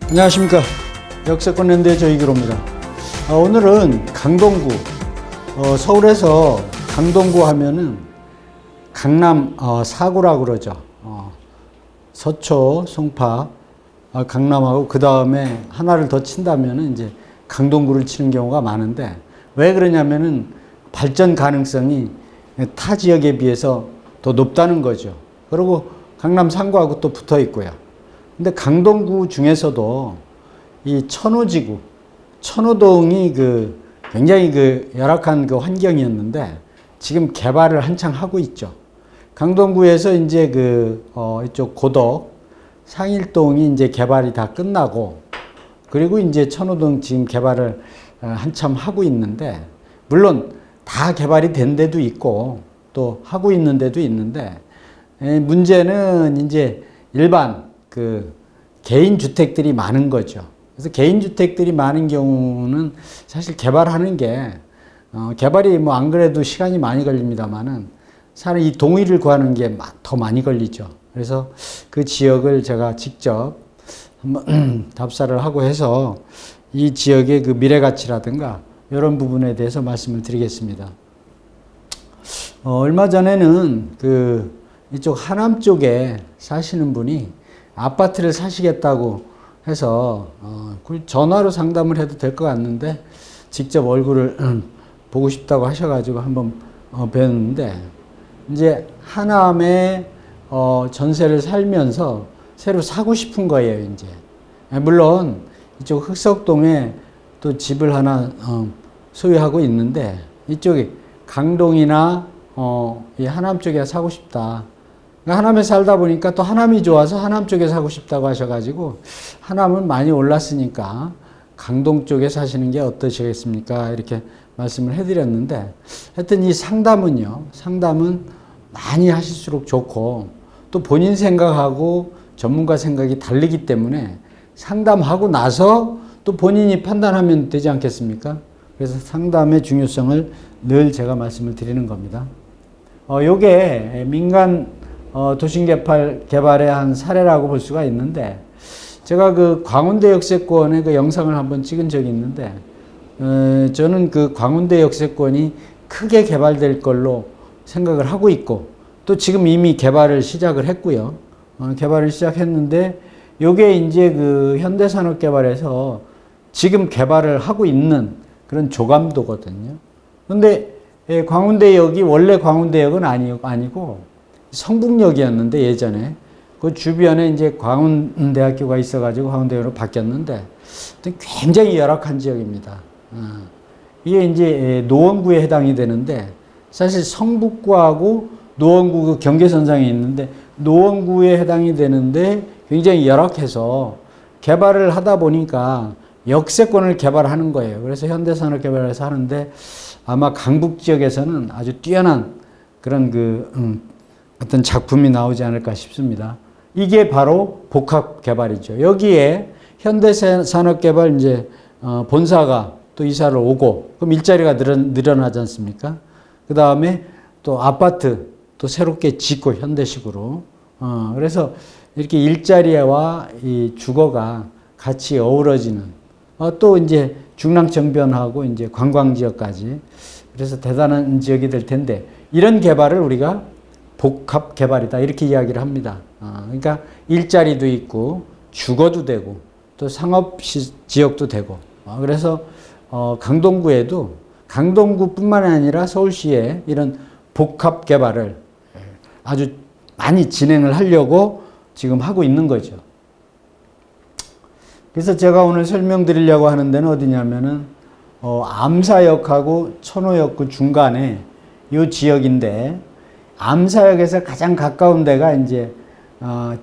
안녕하십니까. 역세권 랜드의 조이기로입니다. 오늘은 강동구, 서울에서 강동구 하면은 강남 사구라고 그러죠. 서초, 송파, 강남하고 그 다음에 하나를 더 친다면은 이제 강동구를 치는 경우가 많은데, 왜 그러냐면은 발전 가능성이 타 지역에 비해서 더 높다는 거죠. 그리고 강남 상구하고 또 붙어 있고요. 근데 강동구 중에서도 이 천호지구, 천호동이 굉장히 열악한 환경이었는데 지금 개발을 한창 하고 있죠. 강동구에서 이제 이쪽 고덕, 상일동이 이제 개발이 다 끝나고, 그리고 이제 천호동 지금 개발을 한참 하고 있는데, 물론 다 개발이 된 데도 있고 또 하고 있는 데도 있는데, 문제는 이제 일반 개인 주택들이 많은 거죠. 그래서 개인 주택들이 많은 경우는 사실 개발하는 게 개발이 뭐 안 그래도 시간이 많이 걸립니다만은 사실 이 동의를 구하는 게 더 많이 걸리죠. 그래서 그 지역을 제가 직접 한번 답사를 하고 해서 이 지역의 미래 가치라든가 이런 부분에 대해서 말씀을 드리겠습니다. 얼마 전에는 이쪽 하남 쪽에 사시는 분이 아파트를 사시겠다고 해서 전화로 상담을 해도 될 것 같는데, 직접 얼굴을 보고 싶다고 하셔가지고 한번 뵀는데, 이제 하남에 전세를 살면서 새로 사고 싶은 거예요, 이제. 물론 이쪽 흑석동에 또 집을 하나 소유하고 있는데, 이쪽에 강동이나 이 하남 쪽에 사고 싶다. 하남에 살다 보니까 또 하남이 좋아서 하남 쪽에 사고 싶다고 하셔가지고, 하남은 많이 올랐으니까 강동 쪽에 사시는 게 어떠시겠습니까? 이렇게 말씀을 해드렸는데, 하여튼 이 상담은 많이 하실수록 좋고, 또 본인 생각하고 전문가 생각이 다르기 때문에 상담하고 나서 또 본인이 판단하면 되지 않겠습니까? 그래서 상담의 중요성을 늘 제가 말씀을 드리는 겁니다. 요게 민간 도심 개발의 한 사례라고 볼 수가 있는데, 제가 광운대 역세권의 영상을 한번 찍은 적이 있는데, 저는 광운대 역세권이 크게 개발될 걸로 생각을 하고 있고, 또 지금 이미 개발을 시작을 했고요. 개발을 시작했는데, 요게 이제 현대산업개발에서 지금 개발을 하고 있는 그런 조감도거든요. 근데 광운대역이 원래 광운대역은 아니고 성북역이었는데, 예전에 그 주변에 이제 광운대학교가 있어가지고 광운대역으로 바뀌었는데, 굉장히 열악한 지역입니다. 이게 이제 노원구에 해당이 되는데, 사실 성북구하고 노원구 경계선상에 있는데 노원구에 해당이 되는데 굉장히 열악해서 개발을 하다 보니까 역세권을 개발하는 거예요. 그래서 현대산업개발에서 하는데, 아마 강북 지역에서는 아주 뛰어난 그런 어떤 작품이 나오지 않을까 싶습니다. 이게 바로 복합 개발이죠. 여기에 현대산업개발 이제 본사가 또 이사를 오고, 그럼 일자리가 늘어나지 않습니까? 그 다음에 또 아파트 또 새롭게 짓고 현대식으로. 그래서 이렇게 일자리와 이 주거가 같이 어우러지는, 또 이제 중랑정변하고 이제 관광지역까지. 그래서 대단한 지역이 될 텐데, 이런 개발을 우리가 복합 개발이다 이렇게 이야기를 합니다. 그러니까 일자리도 있고 주거도 되고 또 상업 지역도 되고. 그래서 강동구에도, 강동구뿐만 아니라 서울시에 이런 복합 개발을 아주 많이 진행을 하려고 지금 하고 있는 거죠. 그래서 제가 오늘 설명드리려고 하는 데는 어디냐면은 암사역하고 천호역 그 중간에 이 지역인데, 암사역에서 가장 가까운 데가 이제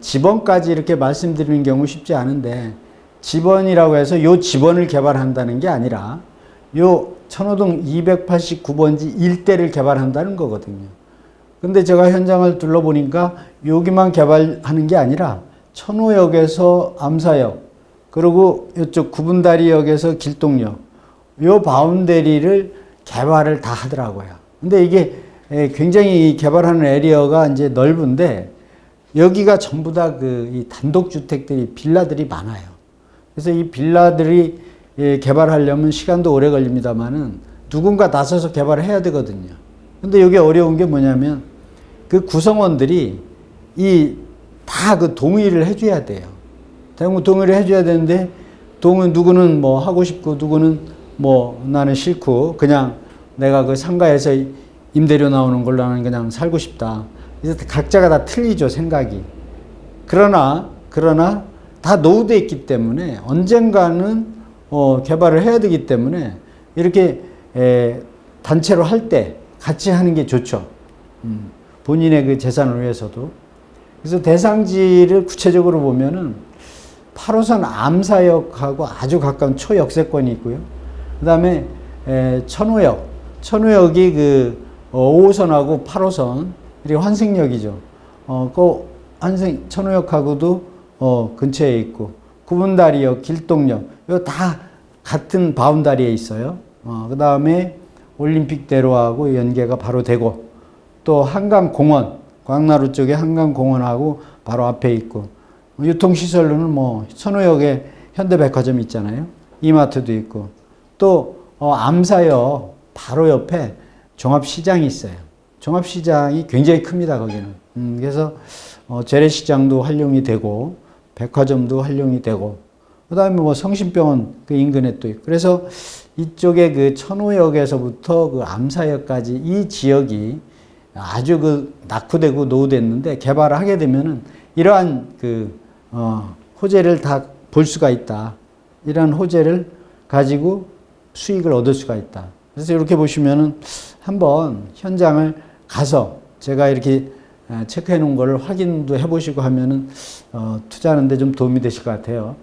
지번까지 이렇게 말씀드리는 경우 쉽지 않은데, 지번이라고 해서 요 지번을 개발한다는 게 아니라 요 천호동 289번지 일대를 개발한다는 거거든요. 근데 제가 현장을 둘러보니까 여기만 개발하는 게 아니라 천호역에서 암사역, 그리고 이쪽 구분다리역에서 길동역, 요 바운더리를 개발을 다 하더라고요. 근데 이게 굉장히 개발하는 에리어가 이제 넓은데, 여기가 전부 다 이 단독주택들이, 빌라들이 많아요. 그래서 이 빌라들이 개발하려면 시간도 오래 걸립니다만은 누군가 나서서 개발을 해야 되거든요. 근데 여기 어려운 게 뭐냐면 그 구성원들이 다 그 동의를 해줘야 돼요. 동의를 해줘야 되는데 누구는 뭐 하고 싶고 누구는 뭐 나는 싫고 그냥 내가 그 상가에서 임대료 나오는 걸로 나는 그냥 살고 싶다. 그래서 각자가 다 틀리죠, 생각이. 그러나 다 노후돼 있기 때문에 언젠가는 개발을 해야 되기 때문에 이렇게 단체로 할 때 같이 하는 게 좋죠. 본인의 그 재산을 위해서도. 그래서 대상지를 구체적으로 보면은 8호선 암사역하고 아주 가까운 초역세권이 있고요. 그 다음에 천호역이 그 5호선하고 8호선 그리고 환승역이죠. 천호역하고도 근처에 있고 구분다리역, 길동역 이거 다 같은 바운다리에 있어요. 그 다음에 올림픽대로하고 연계가 바로 되고 또 한강공원, 광나루 쪽에 한강공원하고 바로 앞에 있고 유통시설로는 뭐 천호역에 현대백화점 있잖아요. 이마트도 있고 또 암사역 바로 옆에 종합시장이 있어요. 종합시장이 굉장히 큽니다. 거기는. 그래서 재래시장도 활용이 되고 백화점도 활용이 되고 그 다음에 뭐 성심병원 그 인근에 또 있고 그래서 이쪽에 그 천호역에서부터 그 암사역까지 이 지역이 아주 그 낙후되고 노후됐는데 개발을 하게 되면은 이러한 그 호재를 다 볼 수가 있다. 이러한 호재를 가지고 수익을 얻을 수가 있다. 그래서 이렇게 보시면은 한번 현장을 가서 제가 이렇게 체크해 놓은 거를 확인도 해 보시고 하면은 투자하는데 좀 도움이 되실 것 같아요.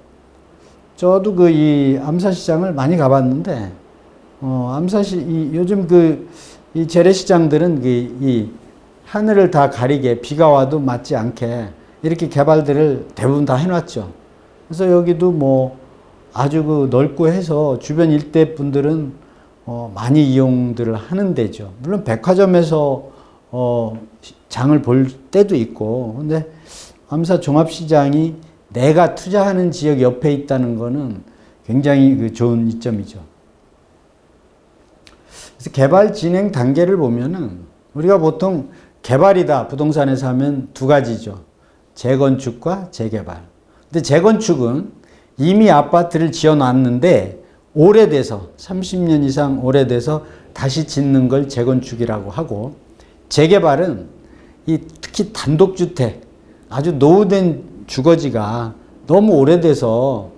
저도 그 이 암사시장을 많이 가봤는데 요즘 이 재래시장들은 이 하늘을 다 가리게 비가 와도 맞지 않게 이렇게 개발들을 대부분 다 해놨죠. 그래서 여기도 뭐 아주 그 넓고 해서 주변 일대 분들은 많이 이용들을 하는 데죠. 물론 백화점에서 장을 볼 때도 있고, 근데 암사 종합시장이 내가 투자하는 지역 옆에 있다는 거는 굉장히 그 좋은 이점이죠. 그래서 개발 진행 단계를 보면은 우리가 보통 개발이다 부동산에서 하면 두 가지죠. 재건축과 재개발. 근데 재건축은 이미 아파트를 지어 놨는데 오래돼서 30년 이상 오래돼서 다시 짓는 걸 재건축이라고 하고 재개발은 특히 단독주택 아주 노후된 주거지가 너무 오래돼서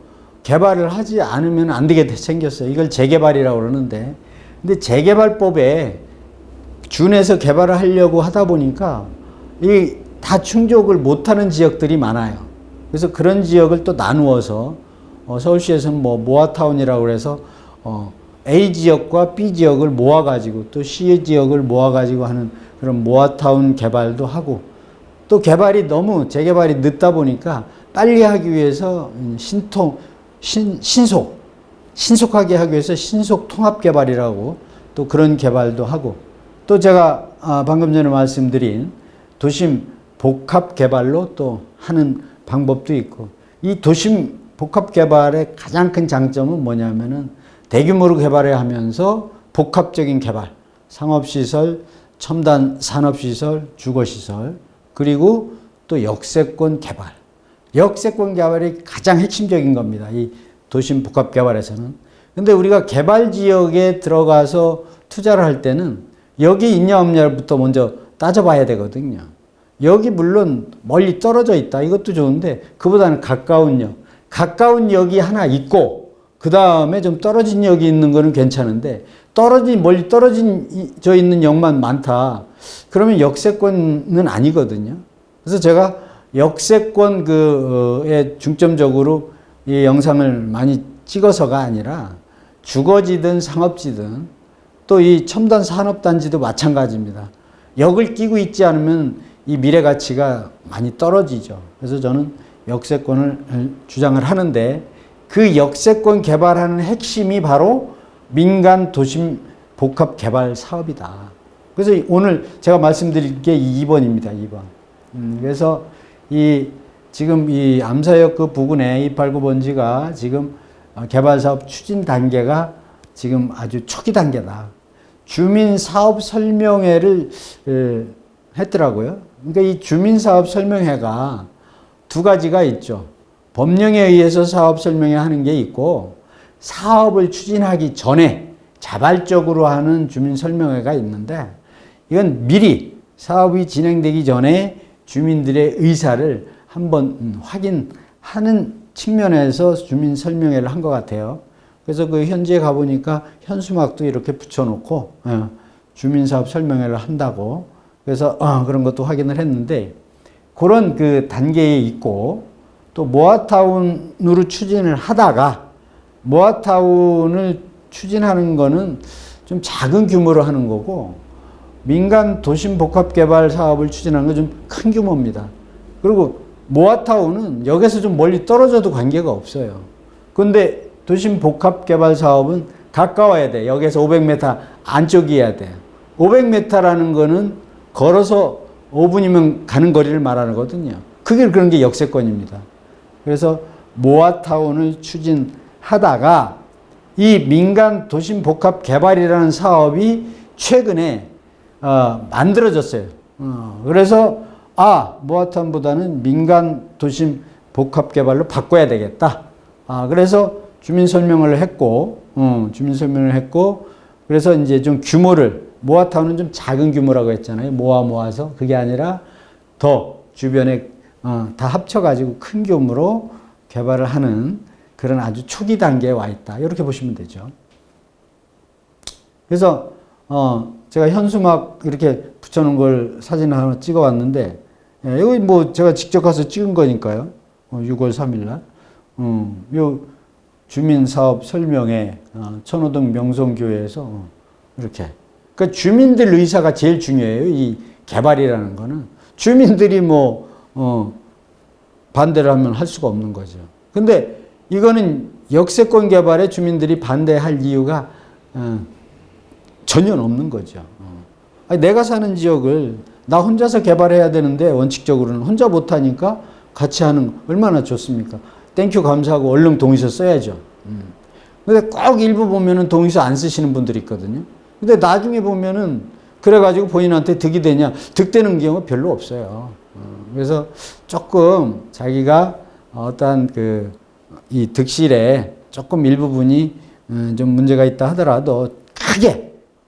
개발을 하지 않으면 안 되게 생겼어요. 이걸 재개발이라고 그러는데 근데 재개발법에 준해서 개발을 하려고 하다 보니까 다 충족을 못하는 지역들이 많아요. 그래서 그런 지역을 또 나누어서 서울시에서는 뭐 모아타운이라고 그래서 A 지역과 B 지역을 모아가지고 또 C 지역을 모아가지고 하는 그런 모아타운 개발도 하고 또 재개발이 늦다 보니까 빨리 하기 위해서 신속하게 하기 위해서 신속 통합 개발이라고 또 그런 개발도 하고 또 제가 방금 전에 말씀드린 도심 복합 개발로 또 하는 방법도 있고 이 도심 복합 개발의 가장 큰 장점은 뭐냐면은 대규모로 개발을 하면서 복합적인 개발, 상업시설, 첨단 산업시설, 주거시설 그리고 또 역세권 개발. 역세권 개발이 가장 핵심적인 겁니다. 이 도심 복합 개발에서는. 근데 우리가 개발 지역에 들어가서 투자를 할 때는 여기 있냐 없냐부터 먼저 따져봐야 되거든요. 여기 물론 멀리 떨어져 있다. 이것도 좋은데 그보다는 가까운 역이 하나 있고 그 다음에 좀 떨어진 역이 있는 거는 괜찮은데 멀리 떨어져 있는 역만 많다. 그러면 역세권은 아니거든요. 그래서 제가 역세권에 중점적으로 이 영상을 많이 찍어서가 아니라 주거지든 상업지든 또 이 첨단 산업단지도 마찬가지입니다. 역을 끼고 있지 않으면 이 미래 가치가 많이 떨어지죠. 그래서 저는 역세권을 주장을 하는데 그 역세권 개발하는 핵심이 바로 민간 도심 복합 개발 사업이다. 그래서 오늘 제가 말씀드릴 게 2번입니다. 2번. 그래서 이 지금 이 암사역 그 부근에 289번지가 지금 개발사업 추진 단계가 지금 아주 초기 단계다. 주민사업 설명회를 했더라고요. 그러니까 이 주민사업 설명회가 두 가지가 있죠. 법령에 의해서 사업 설명회 하는 게 있고 사업을 추진하기 전에 자발적으로 하는 주민 설명회가 있는데 이건 미리 사업이 진행되기 전에 주민들의 의사를 한번 확인하는 측면에서 주민 설명회를 한 것 같아요. 그래서 그 현지에 가보니까 현수막도 이렇게 붙여놓고 주민사업 설명회를 한다고 그래서 그런 것도 확인을 했는데 그런 그 단계에 있고 또 모아타운으로 추진을 하다가 모아타운을 추진하는 거는 좀 작은 규모로 하는 거고 민간 도심 복합 개발 사업을 추진하는 건 좀 큰 규모입니다. 그리고 모아타운은 여기서 좀 멀리 떨어져도 관계가 없어요. 그런데 도심 복합 개발 사업은 가까워야 돼. 여기서 500m 안쪽이어야 돼. 500m라는 거는 걸어서 5분이면 가는 거리를 말하는 거거든요. 그게 그런 게 역세권입니다. 그래서 모아타운을 추진하다가 이 민간 도심 복합 개발이라는 사업이 최근에 만들어졌어요. 그래서 모아타운보다는 민간 도심 복합 개발로 바꿔야 되겠다. 그래서 주민 설명을 했고, 그래서 이제 좀 규모를 모아타운은 좀 작은 규모라고 했잖아요. 모아서 그게 아니라 더 주변에 다 합쳐가지고 큰 규모로 개발을 하는 그런 아주 초기 단계에 와 있다. 이렇게 보시면 되죠. 그래서 제가 현수막 이렇게 붙여놓은 걸 사진을 하나 찍어 왔는데 여기 뭐 제가 직접 가서 찍은 거니까요. 6월 3일 날. 요 주민사업 설명회 천호동 명성교회에서 이렇게. 그러니까 주민들 의사가 제일 중요해요. 이 개발이라는 거는. 주민들이 반대를 하면 할 수가 없는 거죠. 근데 이거는 역세권 개발에 주민들이 반대할 이유가 전혀 없는 거죠. 내가 사는 지역을 나 혼자서 개발해야 되는데 원칙적으로는 혼자 못하니까 같이 하는 얼마나 좋습니까? 땡큐 감사하고 얼른 동의서 써야죠. 근데 꼭 일부 보면은 동의서 안 쓰시는 분들이 있거든요. 근데 나중에 보면은 그래가지고 본인한테 득이 되냐? 득되는 경우 별로 없어요. 그래서 조금 자기가 어떠한 이 득실에 조금 일부분이 좀 문제가 있다 하더라도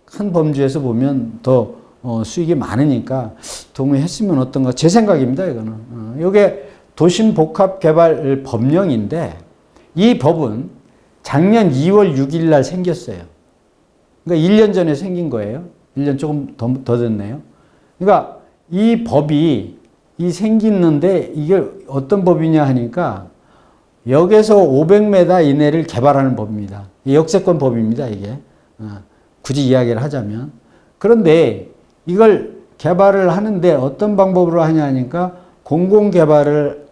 큰 범주에서 보면 더 수익이 많으니까 동의했으면 어떤가 제 생각입니다. 이거는 이게 도심복합개발 법령인데 이 법은 작년 2월 6일 날 생겼어요. 그러니까 1년 전에 생긴 거예요. 1년 조금 더 됐네요. 그러니까 이 법이 생기는데 이게 어떤 법이냐 하니까 역에서 500m 이내를 개발하는 법입니다. 역세권 법입니다. 이게 굳이 이야기를 하자면. 그런데 이걸 개발을 하는데 어떤 방법으로 하냐 하니까 공공개발을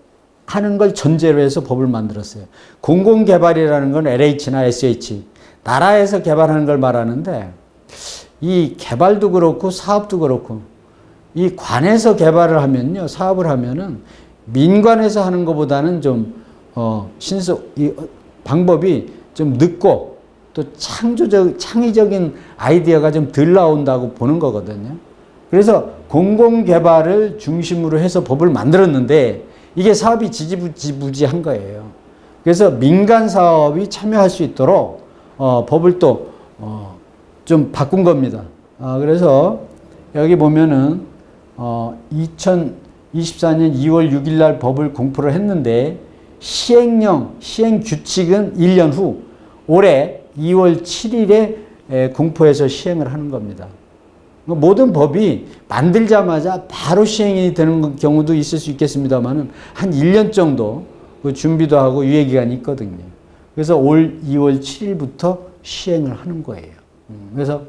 하는 걸 전제로 해서 법을 만들었어요. 공공개발이라는 건 LH나 SH, 나라에서 개발하는 걸 말하는데 이 개발도 그렇고 사업도 그렇고 이 관에서 개발을 하면요, 사업을 하면은 민관에서 하는 것보다는 좀 이 방법이 좀 늦고 또 창의적인 아이디어가 좀 덜 나온다고 보는 거거든요. 그래서 공공개발을 중심으로 해서 법을 만들었는데 이게 사업이 지지부지한 거예요. 그래서 민간 사업이 참여할 수 있도록 법을 또 좀 바꾼 겁니다. 그래서 여기 보면은 2024년 2월 6일 날 법을 공포를 했는데 시행 규칙은 1년 후 올해 2월 7일에 공포해서 시행을 하는 겁니다. 모든 법이 만들자마자 바로 시행이 되는 경우도 있을 수 있겠습니다만 한 1년 정도 준비도 하고 유예기간이 있거든요. 그래서 올 2월 7일부터 시행을 하는 거예요. 그래서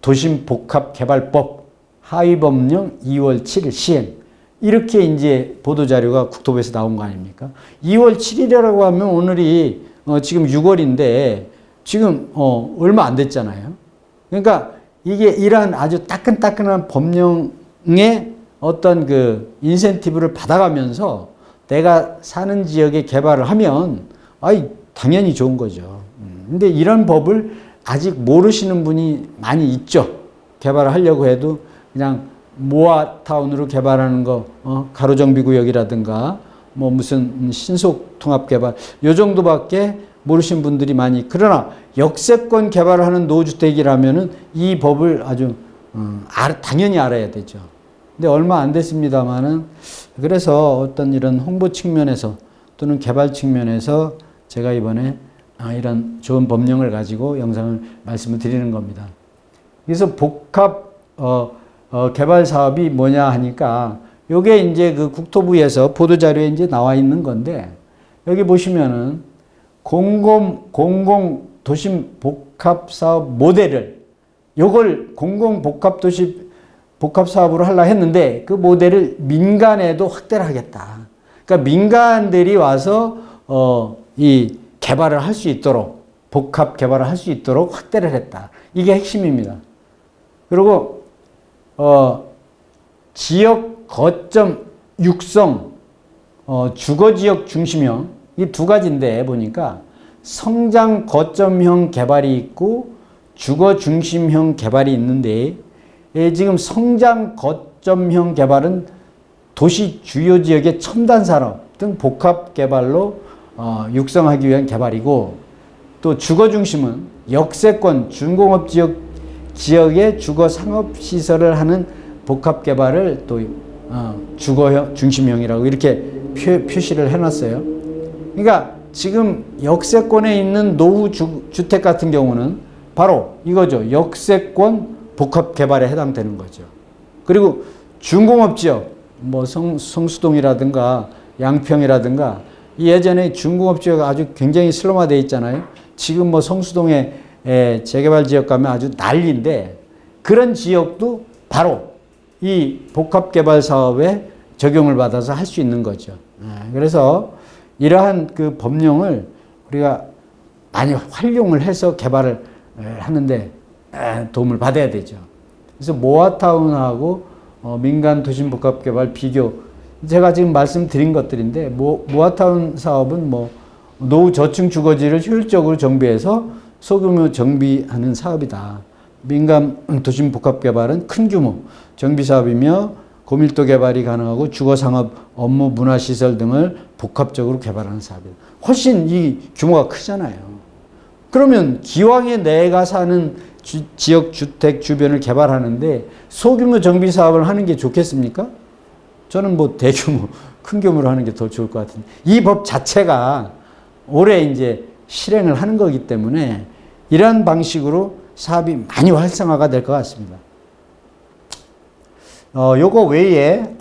도심복합개발법 하위법령 2월 7일 시행. 이렇게 이제 보도자료가 국토부에서 나온 거 아닙니까? 2월 7일이라고 하면 오늘이 지금 6월인데 지금 얼마 안 됐잖아요. 그러니까 이게 이러한 아주 따끈따끈한 법령의 어떤 인센티브를 받아가면서 내가 사는 지역에 개발을 하면 당연히 좋은 거죠. 근데 이런 법을 아직 모르시는 분이 많이 있죠. 개발을 하려고 해도 그냥 모아타운으로 개발하는 거, 가로정비구역이라든가 뭐 무슨 신속통합개발 요 정도밖에 모르신 분들이 많이. 그러나 역세권 개발하는 노후주택이라면은 이 법을 아주 당연히 알아야 되죠. 근데 얼마 안 됐습니다만은, 그래서 어떤 이런 홍보 측면에서 또는 개발 측면에서 제가 이번에 이런 좋은 법령을 가지고 영상을 말씀을 드리는 겁니다. 그래서 복합 개발 사업이 뭐냐 하니까, 요게 이제 그 국토부에서 보도자료에 이제 나와 있는 건데, 여기 보시면은 공공 도심 복합 사업 모델을, 요걸 공공 복합 도시 복합 사업으로 하려 했는데, 그 모델을 민간에도 확대를 하겠다. 그러니까 민간들이 와서 이 개발을 할 수 있도록, 복합 개발을 할 수 있도록 확대를 했다. 이게 핵심입니다. 그리고 지역 거점 육성, 주거지역 중심형, 이 두 가지인데 보니까 성장 거점형 개발이 있고 주거 중심형 개발이 있는데, 지금 성장 거점형 개발은 도시 주요 지역의 첨단 산업 등 복합 개발로 육성하기 위한 개발이고, 또 주거 중심은 역세권 중공업 지역의 주거 상업 시설을 하는 복합 개발을 또 주거 중심형이라고 이렇게 표시를 해놨어요. 그러니까 지금 역세권에 있는 노후 주택 같은 경우는 바로 이거죠. 역세권 복합 개발에 해당되는 거죠. 그리고 중공업 지역, 뭐 성수동이라든가 양평이라든가, 예전에 중공업 지역 아주 굉장히 슬럼화되어 있잖아요. 지금 뭐 성수동에 재개발 지역 가면 아주 난리인데, 그런 지역도 바로 이 복합 개발 사업에 적용을 받아서 할 수 있는 거죠. 그래서 이러한 그 법령을 우리가 많이 활용을 해서 개발을 하는데 도움을 받아야 되죠. 그래서 모아타운하고 민간 도심 복합 개발 비교, 제가 지금 말씀드린 것들인데, 모아타운 사업은 뭐 노후 저층 주거지를 효율적으로 정비해서 소규모 정비하는 사업이다. 민간 도심 복합 개발은 큰 규모 정비 사업이며 고밀도 개발이 가능하고 주거 상업 업무 문화 시설 등을 복합적으로 개발하는 사업이다. 훨씬 이 규모가 크잖아요. 그러면 기왕에 내가 사는 지역 주택 주변을 개발하는데 소규모 정비 사업을 하는 게 좋겠습니까? 저는 뭐 대규모, 큰 규모로 하는 게 더 좋을 것 같은데, 이 법 자체가 올해 이제 실행을 하는 거기 때문에 이러한 방식으로 사업이 많이 활성화가 될 것 같습니다. 요거 외에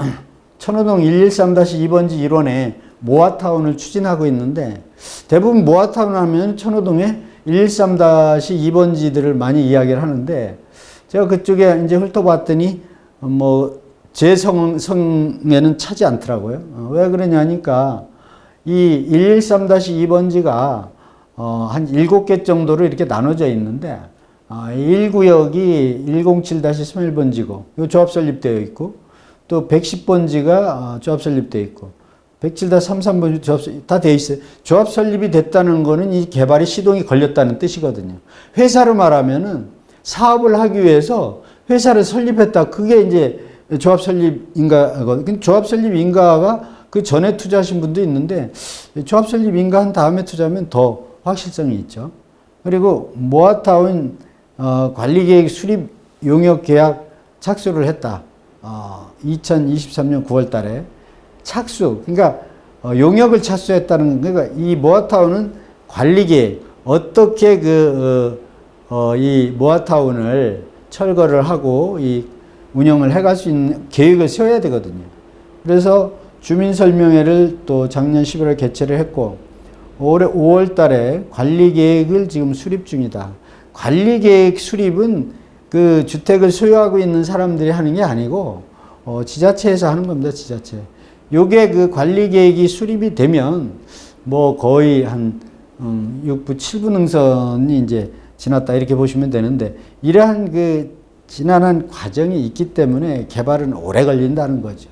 천호동 113-2번지 1원에 모아타운을 추진하고 있는데, 대부분 모아타운 하면 천호동에 113-2번지들을 많이 이야기를 하는데, 제가 그쪽에 이제 훑어봤더니 제 성에는 차지 않더라고요. 왜 그러냐니까, 이 113-2번지가 한 7개 정도로 이렇게 나눠져 있는데, 1구역이 107-31번지고 요 조합 설립되어 있고, 또 110번지가 조합 설립되어 있고, 107-33번지 조합 다 되어 있어요. 조합 설립이 됐다는 거는 이 개발이 시동이 걸렸다는 뜻이거든요. 회사로 말하면은 사업을 하기 위해서 회사를 설립했다. 그게 이제 조합 설립 인가거든요. 조합 설립 인가가 그 전에 투자하신 분도 있는데, 조합 설립 인가한 다음에 투자하면 더 확실성이 있죠. 그리고 모아타운 관리계획 수립 용역 계약 착수를 했다. 2023년 9월 달에 착수, 그러니까 용역을 착수했다는, 그러니까 이 모아타운은 관리계획, 어떻게 이 모아타운을 철거를 하고 이 운영을 해갈 수 있는 계획을 세워야 되거든요. 그래서 주민설명회를 또 작년 11월 개최를 했고, 올해 5월 달에 관리계획을 지금 수립 중이다. 관리계획 수립은 그 주택을 소유하고 있는 사람들이 하는 게 아니고 지자체에서 하는 겁니다. 지자체. 요게 그 관리계획이 수립이 되면 뭐 거의 한 6부 7부 능선이 이제 지났다 이렇게 보시면 되는데, 이러한 그 지난한 과정이 있기 때문에 개발은 오래 걸린다는 거죠.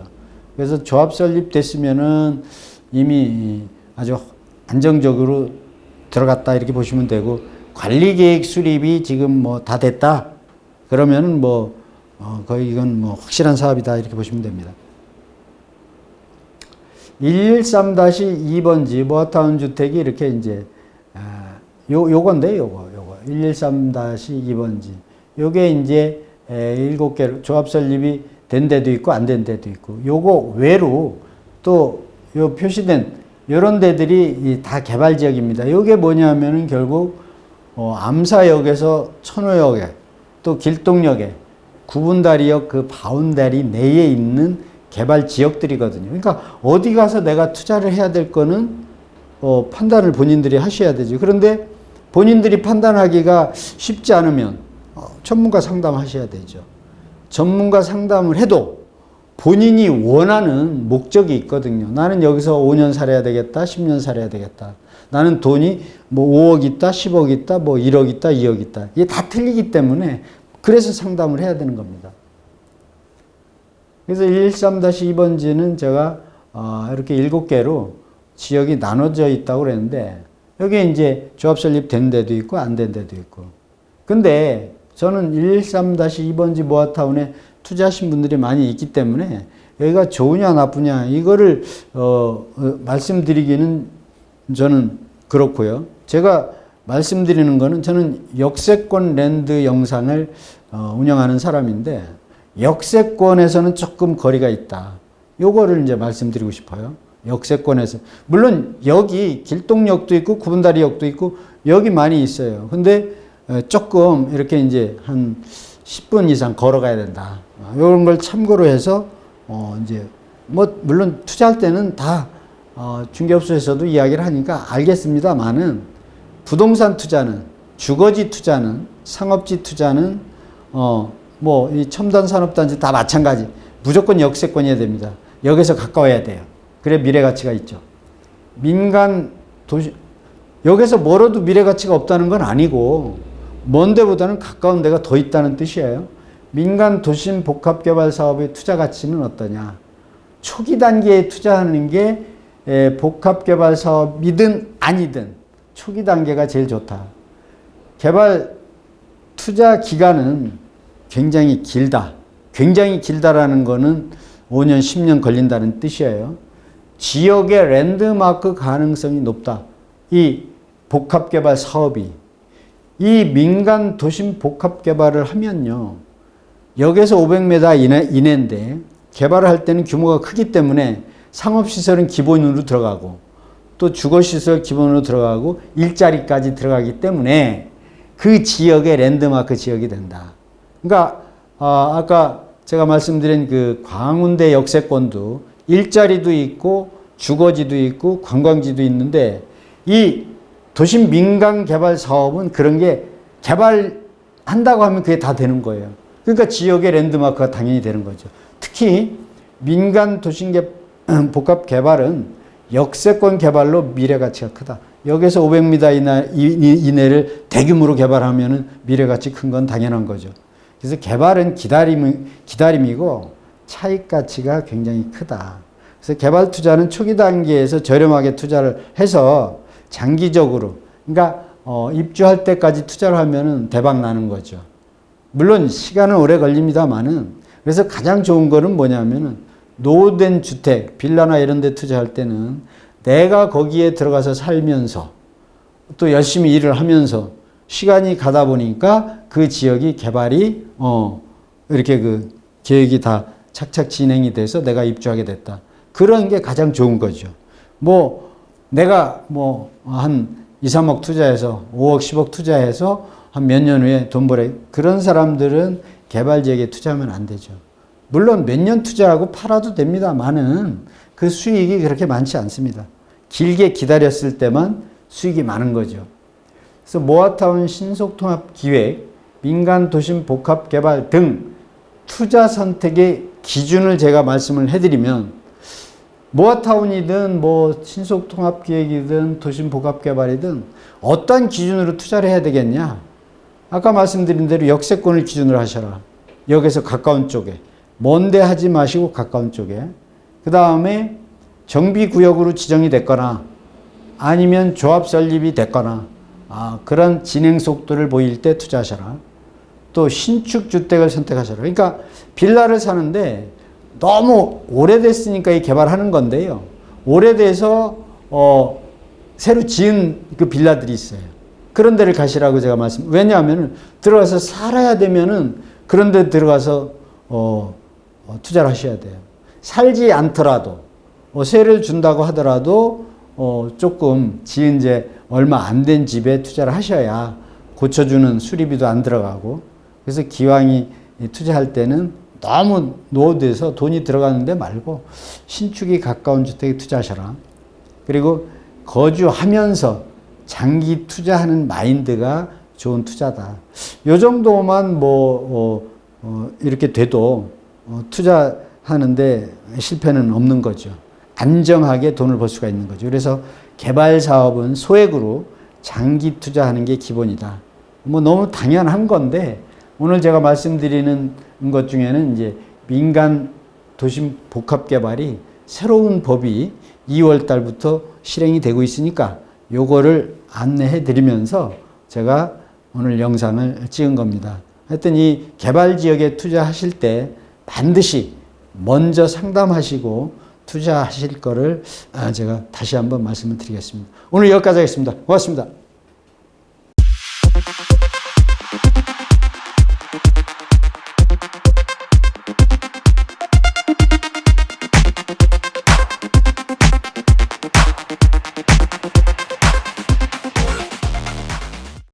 그래서 조합 설립됐으면은 이미 아주 안정적으로 들어갔다 이렇게 보시면 되고, 관리계획 수립이 지금 뭐 다 됐다 그러면은 뭐 거의 이건 뭐 확실한 사업이다 이렇게 보시면 됩니다. 113-2번지 모아타운 주택이 이렇게 이제 요건데 요거 113-2번지 요게 이제 7개 조합 설립이 된 데도 있고 안 된 데도 있고, 요거 외로 또 요 표시된 요런 데들이 다 개발 지역입니다. 요게 뭐냐면은 결국 암사역에서 천호역에 또 길동역에 구분다리역 그 바운다리 내에 있는 개발 지역들이거든요. 그러니까 어디 가서 내가 투자를 해야 될 거는 판단을 본인들이 하셔야 되죠. 그런데 본인들이 판단하기가 쉽지 않으면 전문가 상담하셔야 되죠. 전문가 상담을 해도 본인이 원하는 목적이 있거든요. 나는 여기서 5년 살아야 되겠다, 10년 살아야 되겠다. 나는 돈이 뭐 5억 있다, 10억 있다, 뭐 1억 있다, 2억 있다. 이게 다 틀리기 때문에 그래서 상담을 해야 되는 겁니다. 그래서 113-2번지는 제가 이렇게 7개로 지역이 나눠져 있다고 그랬는데, 여기에 이제 조합 설립된 데도 있고 안 된 데도 있고. 근데 저는 113-2번지 모아타운에 투자하신 분들이 많이 있기 때문에 여기가 좋으냐 나쁘냐 이거를 말씀드리기는 저는 그렇고요. 제가 말씀드리는 거는, 저는 역세권 랜드 영상을 운영하는 사람인데 역세권에서는 조금 거리가 있다. 요거를 이제 말씀드리고 싶어요. 역세권에서. 물론 여기 길동역도 있고 구분다리역도 있고 여기 많이 있어요. 근데 조금 이렇게 이제 한 10분 이상 걸어가야 된다. 이런 걸 참고로 해서 이제 뭐 물론 투자할 때는 다 중개업소에서도 이야기를 하니까 알겠습니다만은, 부동산 투자는, 주거지 투자는, 상업지 투자는 뭐 이 첨단 산업단지 다 마찬가지. 무조건 역세권이어야 됩니다. 역에서 가까워야 돼요. 그래 미래 가치가 있죠. 민간 도시, 역에서 멀어도 미래 가치가 없다는 건 아니고 먼 데보다는 가까운 데가 더 있다는 뜻이에요. 민간 도심 복합개발 사업의 투자 가치는 어떠냐? 초기 단계에 투자하는 게 복합개발 사업이든 아니든 초기 단계가 제일 좋다. 개발 투자 기간은 굉장히 길다. 굉장히 길다라는 거는 5년, 10년 걸린다는 뜻이에요. 지역의 랜드마크 가능성이 높다. 이 복합개발 사업이. 이 민간 도심 복합개발을 하면요, 역에서 500m 이내인데 개발을 할 때는 규모가 크기 때문에 상업시설은 기본으로 들어가고 또 주거시설 기본으로 들어가고 일자리까지 들어가기 때문에 그 지역의 랜드마크 지역이 된다. 그러니까 아까 제가 말씀드린 그 광운대 역세권도 일자리도 있고 주거지도 있고 관광지도 있는데, 이 도심 민간 개발 사업은 그런 게 개발한다고 하면 그게 다 되는 거예요. 그러니까 지역의 랜드마크가 당연히 되는 거죠. 특히 민간 도심 복합 개발은 역세권 개발로 미래 가치가 크다. 여기서 500m 이내를 대규모로 개발하면 미래 가치 큰 건 당연한 거죠. 그래서 개발은 기다림이고 차익 가치가 굉장히 크다. 그래서 개발 투자는 초기 단계에서 저렴하게 투자를 해서 장기적으로, 그러니까 입주할 때까지 투자를 하면은 대박 나는 거죠. 물론 시간은 오래 걸립니다만은, 그래서 가장 좋은 거는 뭐냐면은 노후된 주택, 빌라나 이런 데 투자할 때는 내가 거기에 들어가서 살면서 또 열심히 일을 하면서 시간이 가다 보니까 그 지역이 개발이 이렇게 그 계획이 다 착착 진행이 돼서 내가 입주하게 됐다. 그런 게 가장 좋은 거죠. 뭐 내가 뭐 한 2, 3억 투자해서 5억, 10억 투자해서 한 몇 년 후에 돈 벌어, 그런 사람들은 개발 지역에 투자하면 안 되죠. 물론 몇 년 투자하고 팔아도 됩니다만은 그 수익이 그렇게 많지 않습니다. 길게 기다렸을 때만 수익이 많은 거죠. 그래서 모아타운 신속통합기획, 민간도심 복합개발 등 투자 선택의 기준을 제가 말씀을 해드리면, 모아타운이든 뭐 신속통합기획이든 도심복합개발이든 어떤 기준으로 투자를 해야 되겠냐? 아까 말씀드린 대로 역세권을 기준으로 하셔라. 역에서 가까운 쪽에. 먼데 하지 마시고 가까운 쪽에. 그 다음에 정비구역으로 지정이 됐거나 아니면 조합 설립이 됐거나 그런 진행 속도를 보일 때 투자하셔라. 또 신축 주택을 선택하셔라. 그러니까 빌라를 사는데 너무 오래됐으니까 이 개발하는 건데요. 오래돼서 새로 지은 그 빌라들이 있어요. 그런 데를 가시라고 제가 왜냐하면 들어가서 살아야 되면은 그런 데 들어가서 투자를 하셔야 돼요. 살지 않더라도 세를 준다고 하더라도 조금 지은 지 얼마 안 된 집에 투자를 하셔야 고쳐주는 수리비도 안 들어가고, 그래서 기왕이 투자할 때는 너무 노후돼서 돈이 들어가는데 말고 신축이 가까운 주택에 투자하셔라. 그리고 거주하면서 장기 투자하는 마인드가 좋은 투자다. 요 정도만 이렇게 돼도 투자하는데 실패는 없는 거죠. 안정하게 돈을 벌 수가 있는 거죠. 그래서 개발 사업은 소액으로 장기 투자하는 게 기본이다. 너무 당연한 건데, 오늘 제가 말씀드리는 것 중에는 이제 민간 도심 복합 개발이 새로운 법이 2월 달부터 실행이 되고 있으니까 요거를 안내해 드리면서 제가 오늘 영상을 찍은 겁니다. 하여튼 이 개발 지역에 투자하실 때 반드시 먼저 상담하시고 투자하실 거를 제가 다시 한번 말씀을 드리겠습니다. 오늘 여기까지 하겠습니다. 고맙습니다.